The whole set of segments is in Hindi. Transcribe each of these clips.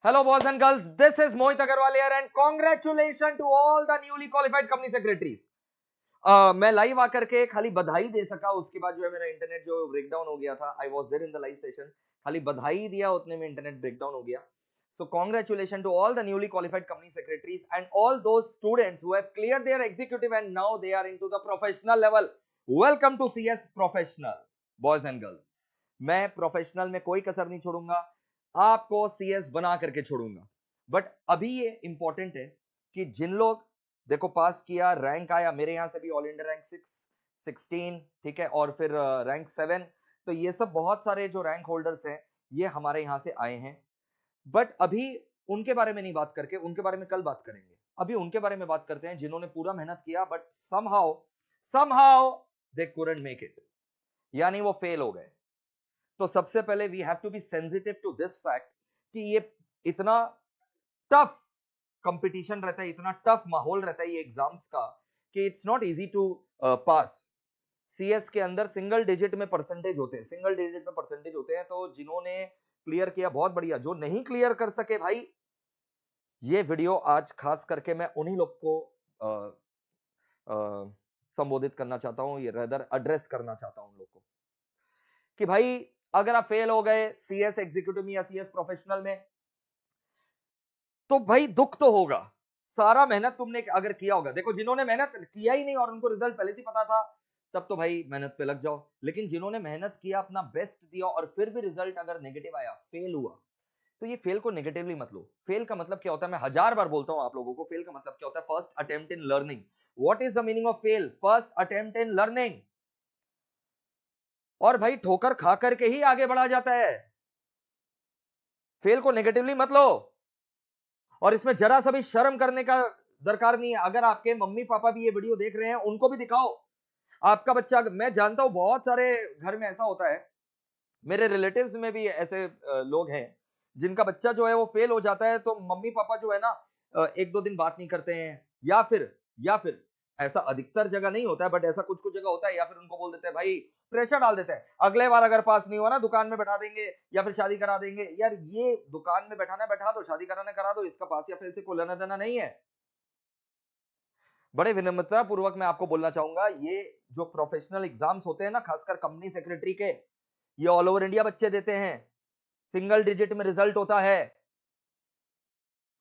Hello, boys and girls. This is Mohit Agarwal here, and congratulations to all the newly qualified company secretaries. मैं लाइव आकर के खाली बधाई दे सका, उसके बाद जो है मेरा इंटरनेट जो ब्रेकडाउन हो गया था. I was there in the live session. खाली बधाई दिया, उतने में इंटरनेट ब्रेकडाउन हो गया. So congratulations to all the newly qualified company secretaries and all those students who have cleared their executive and now they are into the professional level. Welcome to CS Professional, boys and girls. मैं प्रोफेशनल में कोई कसर नहीं छोड़ूंगा, आपको सीएस बना करके छोड़ूंगा. बट अभी ये इंपॉर्टेंट है कि जिन लोग देखो पास किया, रैंक आया, मेरे यहां से भी ऑल इंडिया रैंक 16, ठीक है, और फिर रैंक 7, तो ये सब बहुत सारे जो रैंक होल्डर्स हैं ये हमारे यहां से आए हैं. बट अभी उनके बारे में नहीं बात करके, उनके बारे में कल बात करेंगे. अभी उनके बारे में बात करते हैं जिन्होंने पूरा मेहनत किया but somehow they couldn't make it, यानी वो फेल हो गए. तो सबसे पहले we have to be sensitive to this fact कि ये इतना टफ कंपटीशन रहता है, इतना टफ माहौल रहता है ये एग्जाम्स का कि it's not easy to pass. CS के अंदर सिंगल डिजिट में परसेंटेज होते हैं, तो जिन्होंने क्लियर किया बहुत बढ़िया, जो नहीं क्लियर कर सके भाई, ये वीडियो आज खास करके मैं उन्हीं लोग को संबोधित करना चाहता हूं, ये रेदर एड्रेस करना चाहता हूं उन लोग को कि भाई अगर आप फेल हो गए सीएस एग्जीक्यूटिव में या सीएस प्रोफेशनल में, तो भाई दुख तो होगा. सारा मेहनत तुमने अगर किया होगा, देखो जिन्होंने मेहनत किया ही नहीं और उनको रिजल्ट पहले से पता था, तब तो भाई मेहनत पे लग जाओ. लेकिन जिन्होंने मेहनत किया, अपना बेस्ट दिया और फिर भी रिजल्ट अगर नेगेटिव आया, फेल हुआ, तो ये फेल को नेगेटिवली मत लो. फेल का मतलब क्या होता है, मैं हजार बार बोलता हूं आप लोगों को, फेल का मतलब क्या होता है, first attempt in learning. What is the meaning of fail? First attempt in learning. और भाई ठोकर खा करके ही आगे बढ़ा जाता है. फेल को नेगेटिवली मत लो. और इसमें जरा सा भी शर्म करने का दरकार नहीं है. अगर आपके मम्मी पापा भी ये वीडियो देख रहे हैं, उनको भी दिखाओ. आपका बच्चा, मैं जानता हूं बहुत सारे घर में ऐसा होता है, मेरे रिलेटिव्स में भी ऐसे लोग हैं जिनका बच्चा जो है वो फेल हो जाता है, तो मम्मी पापा जो है ना, एक दो दिन बात नहीं करते हैं, या फिर ऐसा अधिकतर जगह नहीं होता है बट ऐसा कुछ कुछ जगह होता है, या फिर उनको बोल देते हैं भाई, प्रेशर डाल देते हैं, अगले बार अगर पास नहीं हुआ ना दुकान में बैठा देंगे या फिर शादी करा देंगे. यार ये दुकान में बैठाना बैठा दो, शादी कराना करा दो, इसका पास या फेल से कोई लेना देना नहीं है. बड़े विनम्रता पूर्वक मैं आपको बोलना चाहूंगा, ये जो प्रोफेशनल एग्जाम्स होते हैं ना, खासकर कंपनी सेक्रेटरी के, ये ऑल ओवर इंडिया बच्चे देते हैं, सिंगल डिजिट में रिजल्ट होता है.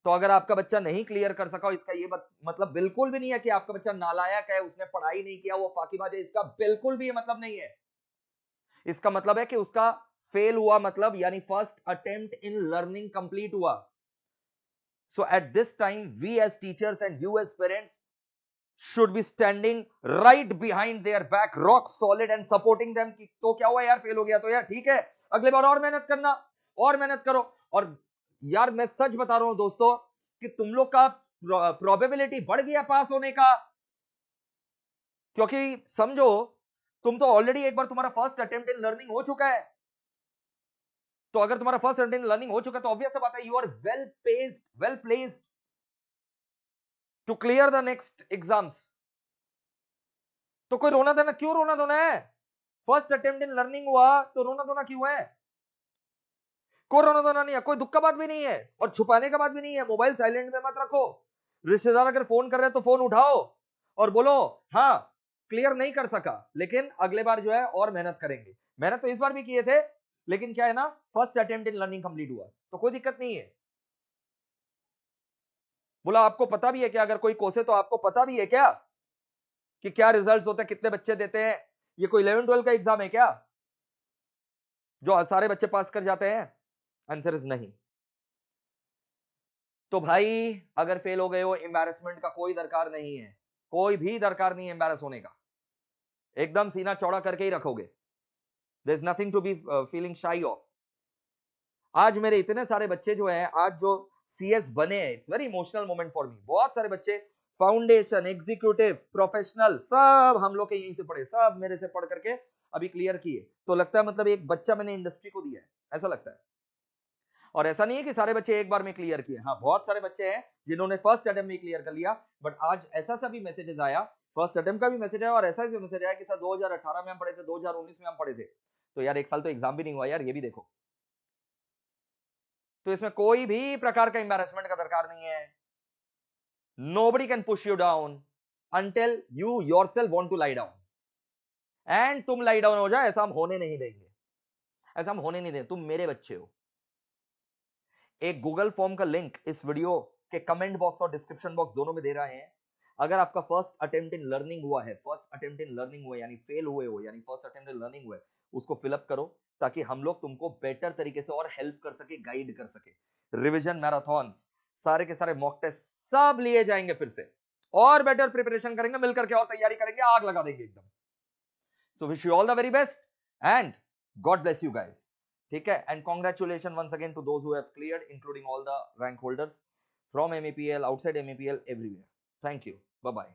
तो अगर आपका बच्चा नहीं क्लियर कर सका, इसका ये मतलब बिल्कुल भी नहीं है कि आपका बच्चा नालायक है, उसने पढ़ाई नहीं किया, वो फाकीबाज है. इसका बिल्कुल भी ये मतलब नहीं है. इसका मतलब है कि उसका फेल हुआ, मतलब यानी first attempt in learning complete हुआ. So at this time we as teachers and you as parents should be standing right behind their back, rock solid and supporting them. कि तो क्या हुआ यार, फेल हो गया तो यार ठीक है, अगले बार और मेहनत करना, और मेहनत करो. और यार मैं सच बता रहा हूं दोस्तों कि तुम लोग का प्रोबेबिलिटी बढ़ गया पास होने का. क्योंकि समझो, तुम तो ऑलरेडी एक बार तुम्हारा फर्स्ट अटेम्प्ट इन लर्निंग हो चुका है. तो अगर तुम्हारा फर्स्ट अटेम्प्ट इन लर्निंग हो चुका है, तो ऑब्वियस बात है, you are well placed to clear the next exams. तो कोई रोना धोना है? फर्स्ट अटेम्प्ट इन लर्निंग हुआ तो रोना धोना क्यों है? कोई रोना धोना नहीं है, कोई दुख का बात भी नहीं है और छुपाने का बात भी नहीं है. मोबाइल साइलेंट में मत रखो. रिश्तेदार अगर फोन कर रहे हैं तो फोन उठाओ और बोलो हाँ क्लियर नहीं कर सका, लेकिन अगले बार जो है और मेहनत करेंगे. मेहनत तो इस बार भी किए थे, लेकिन क्या है ना, first attempt in learning complete हुआ तो कोई दिक्कत नहीं है. बोला आपको पता भी है क्या, अगर कोई कोसे तो आपको पता भी है क्या कि क्या रिजल्ट्स होते हैं, कितने बच्चे देते हैं? ये कोई 11-12 का एग्जाम है क्या जो सारे बच्चे पास कर जाते हैं? आंसर इज नहीं. तो भाई अगर फेल हो गए हो, एम्बैरेसमेंट का कोई दरकार नहीं है, कोई भी दरकार नहीं है एम्बैरेस होने का. एकदम सीना चौड़ा करके ही रखोगे. There is nothing to be feeling shy of. आज मेरे इतने सारे बच्चे जो हैं, आज जो सीएस बने हैं, it's very emotional moment for me. बहुत सारे बच्चे फाउंडेशन, एग्जीक्यूटिव, प्रोफेशनल, सब हम लोग के यहीं से पढ़े, सब मेरे से पढ़ करके अभी क्लियर किए. तो लगता है मतलब एक बच्चा मैंने इंडस्ट्री को दिया है, ऐसा लगता है. और ऐसा नहीं है कि सारे बच्चे एक बार में क्लियर किए, हाँ बहुत सारे बच्चे हैं जिन्होंने फर्स्ट अटेम्प्ट में क्लियर कर लिया. बट आज ऐसा सा भी मैसेजेस आया, फर्स्ट अटेम्प्ट का भी मैसेज आया और ऐसा भी मैसेज आया कि सर 2018 में हम पढ़े थे, 2019 में हम पढ़े थे. तो यार एक साल तो एग्जाम भी नहीं हुआ यार, ये भी देखो. तो इसमें कोई भी प्रकार का एम्बैरेसमेंट का दरकार नहीं है। Nobody can push you down until you yourself want to lie down. And तुम लाई डाउन हो जाए, ऐसा हम होने नहीं देंगे। ऐसा हम होने नहीं देंगे। तुम मेरे बच्चे हो। एक गूगल फॉर्म का लिंक इस वीडियो के कमेंट बॉक्स और डिस्क्रिप्शन बॉक्स दोनों में दे रहे हैं। अगर आपका फर्स्ट अटेम्प्ट इन लर्निंग हुआ है, फर्स्ट अटेम्प्ट इन लर्निंग हुआ यानी फेल हुए हो, यानी फर्स्ट अटेम्प्ट इन लर्निंग हुआ है, उसको फिलअप करो ताकि हम लोग तुमको बेटर तरीके से और हेल्प कर सके, गाइड कर सके। रिवीजन मैराथन्स, सारे के सारे मॉक टेस्ट सब लिए जाएंगे फिर से, और बेटर प्रिपरेशन करेंगे, मिलकर के और तैयारी करेंगे, आग लगा देंगे एकदम। So wish you all the very best and god bless you guys. ठीक है, and congratulation once again to those who have cleared, including all the rank holders from MEPL, outside MEPL, everywhere. Thank you, bye bye.